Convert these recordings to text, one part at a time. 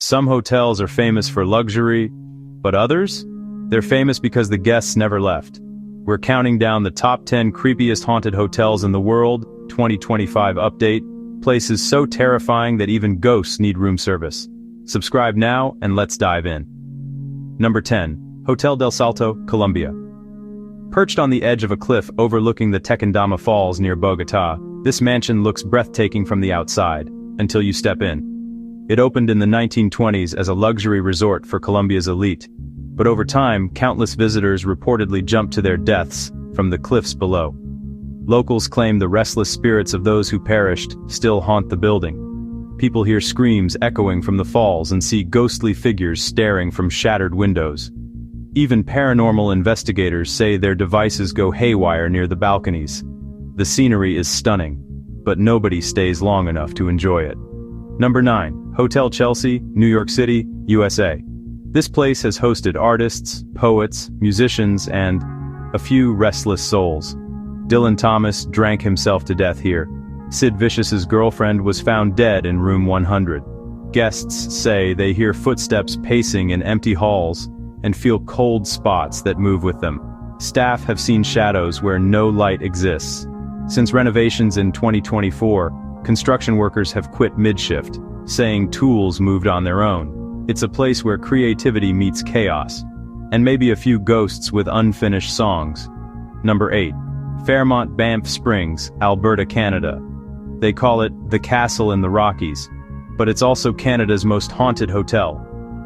Some hotels are famous for luxury, but others? They're famous because the guests never left. We're counting down the top 10 creepiest haunted hotels in the world, 2025 update, places so terrifying that even ghosts need room service. Subscribe now and let's dive in. Number 10. Hotel del Salto, Colombia. Perched on the edge of a cliff overlooking the Tequendama Falls near Bogotá, this mansion looks breathtaking from the outside, until you step in. It opened in the 1920s as a luxury resort for Colombia's elite, but over time, countless visitors reportedly jumped to their deaths from the cliffs below. Locals claim the restless spirits of those who perished still haunt the building. People hear screams echoing from the falls and see ghostly figures staring from shattered windows. Even paranormal investigators say their devices go haywire near the balconies. The scenery is stunning, but nobody stays long enough to enjoy it. Number 9. Hotel Chelsea, New York City, USA. This place has hosted artists, poets, musicians, and a few restless souls. Dylan Thomas drank himself to death here. Sid Vicious's girlfriend was found dead in room 100. Guests say they hear footsteps pacing in empty halls and feel cold spots that move with them. Staff have seen shadows where no light exists. Since renovations in 2024, construction workers have quit mid-shift, saying tools moved on their own. It's a place where creativity meets chaos, and maybe a few ghosts with unfinished songs. Number 8. Fairmont Banff Springs, Alberta, Canada. They call it the Castle in the Rockies, but it's also Canada's most haunted hotel.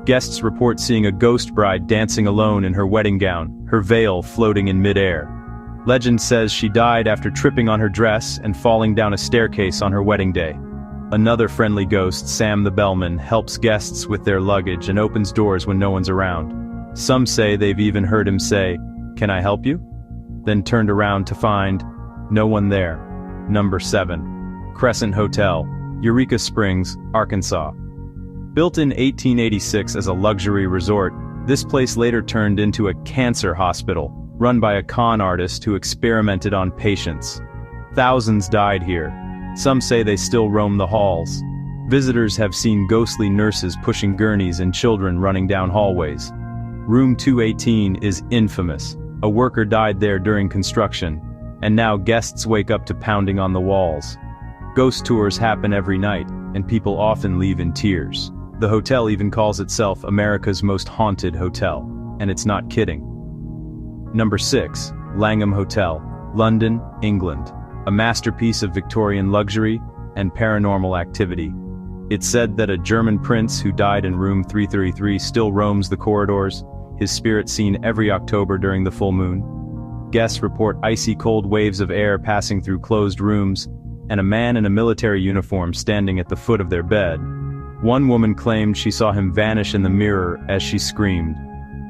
Guests report seeing a ghost bride dancing alone in her wedding gown, her veil floating in mid-air. Legend says she died after tripping on her dress and falling down a staircase on her wedding day. Another friendly ghost, Sam the Bellman, helps guests with their luggage and opens doors when no one's around. Some say they've even heard him say, "Can I help you?" Then turned around to find no one there. Number 7. Crescent Hotel, Eureka Springs, Arkansas. Built in 1886 as a luxury resort, this place later turned into a cancer hospital, run by a con artist who experimented on patients. Thousands died here. Some say they still roam the halls. Visitors have seen ghostly nurses pushing gurneys and children running down hallways. Room 218 is infamous. A worker died there during construction, and now guests wake up to pounding on the walls. Ghost tours happen every night, and people often leave in tears. The hotel even calls itself America's most haunted hotel, and it's not kidding. Number 6. Langham Hotel, London, England. A masterpiece of Victorian luxury and paranormal activity. It's said that a German prince who died in room 333 still roams the corridors, his spirit seen every October during the full moon. Guests report icy cold waves of air passing through closed rooms, and a man in a military uniform standing at the foot of their bed. One woman claimed she saw him vanish in the mirror as she screamed.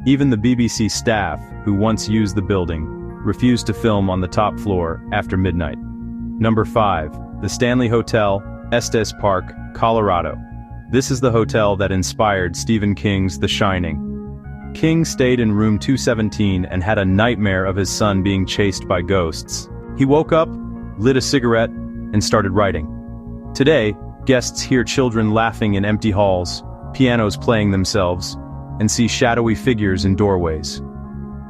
Even the BBC staff, who once used the building, refused to film on the top floor after midnight. Number 5. The Stanley Hotel, Estes Park, Colorado. This is the hotel that inspired Stephen King's The Shining. King stayed in room 217 and had a nightmare of his son being chased by ghosts. He woke up, lit a cigarette, and started writing. Today, guests hear children laughing in empty halls, pianos playing themselves, and see shadowy figures in doorways.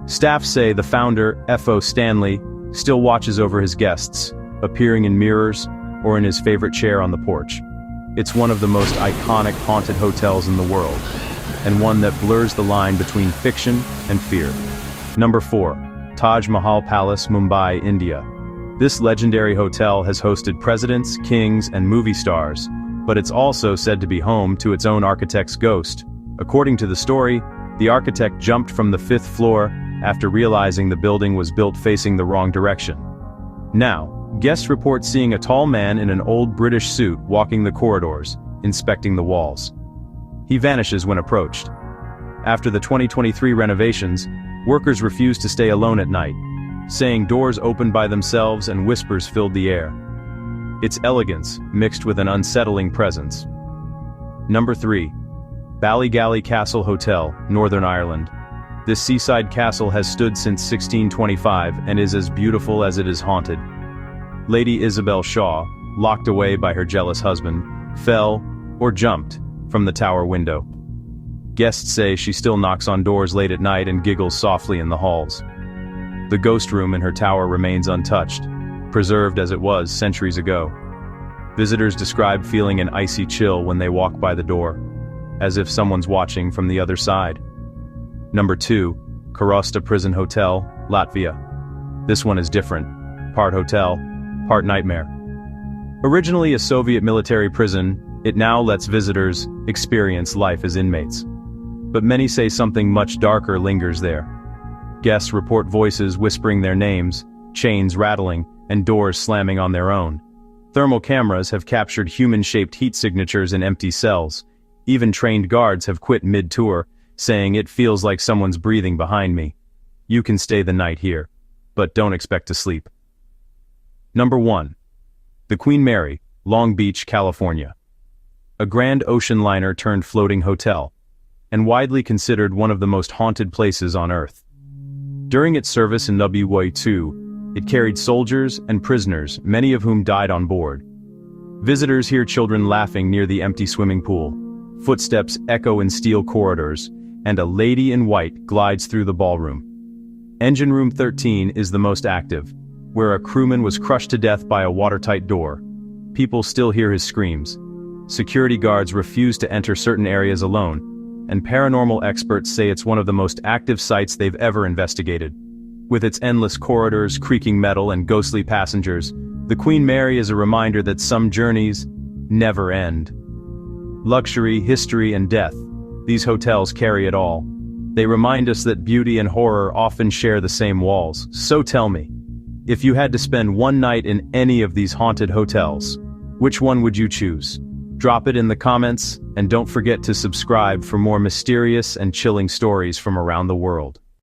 Staff say the founder, F.O. Stanley, still watches over his guests, appearing in mirrors or in his favorite chair on the porch. It's one of the most iconic haunted hotels in the world, and one that blurs the line between fiction and fear. Number 4. Taj Mahal Palace, Mumbai, India. This legendary hotel has hosted presidents, kings, and movie stars, but it's also said to be home to its own architect's ghost. According to the story, the architect jumped from the 5th floor after realizing the building was built facing the wrong direction. Now, guests report seeing a tall man in an old British suit walking the corridors, inspecting the walls. He vanishes when approached. After the 2023 renovations, workers refused to stay alone at night, saying doors opened by themselves and whispers filled the air. It's elegance mixed with an unsettling presence. Number 3. Ballygally Castle Hotel, Northern Ireland. This seaside castle has stood since 1625 and is as beautiful as it is haunted. Lady Isabel Shaw, locked away by her jealous husband, fell or jumped from the tower window. Guests say she still knocks on doors late at night and giggles softly in the halls. The ghost room in her tower remains untouched, preserved as it was centuries ago. Visitors describe feeling an icy chill when they walk by the door, as if someone's watching from the other side. Number 2, Karosta Prison Hotel, Latvia. This one is different. Part hotel, part nightmare. Originally a Soviet military prison, it now lets visitors experience life as inmates. But many say something much darker lingers there. Guests report voices whispering their names, chains rattling, and doors slamming on their own. Thermal cameras have captured human-shaped heat signatures in empty cells. Even trained guards have quit mid-tour, saying it feels like someone's breathing behind me. You can stay the night here, but don't expect to sleep. Number 1. The Queen Mary, Long Beach, California. A grand ocean liner turned floating hotel, and widely considered one of the most haunted places on Earth. During its service in World War II, it carried soldiers and prisoners, many of whom died on board. Visitors hear children laughing near the empty swimming pool, footsteps echo in steel corridors, and a lady in white glides through the ballroom. Engine Room 13 is the most active, where a crewman was crushed to death by a watertight door. People still hear his screams. Security guards refuse to enter certain areas alone, and paranormal experts say it's one of the most active sites they've ever investigated. With its endless corridors, creaking metal, and ghostly passengers, the Queen Mary is a reminder that some journeys never end. Luxury, history, and death. These hotels carry it all. They remind us that beauty and horror often share the same walls. So tell me, if you had to spend one night in any of these haunted hotels, which one would you choose? Drop it in the comments, and don't forget to subscribe for more mysterious and chilling stories from around the world.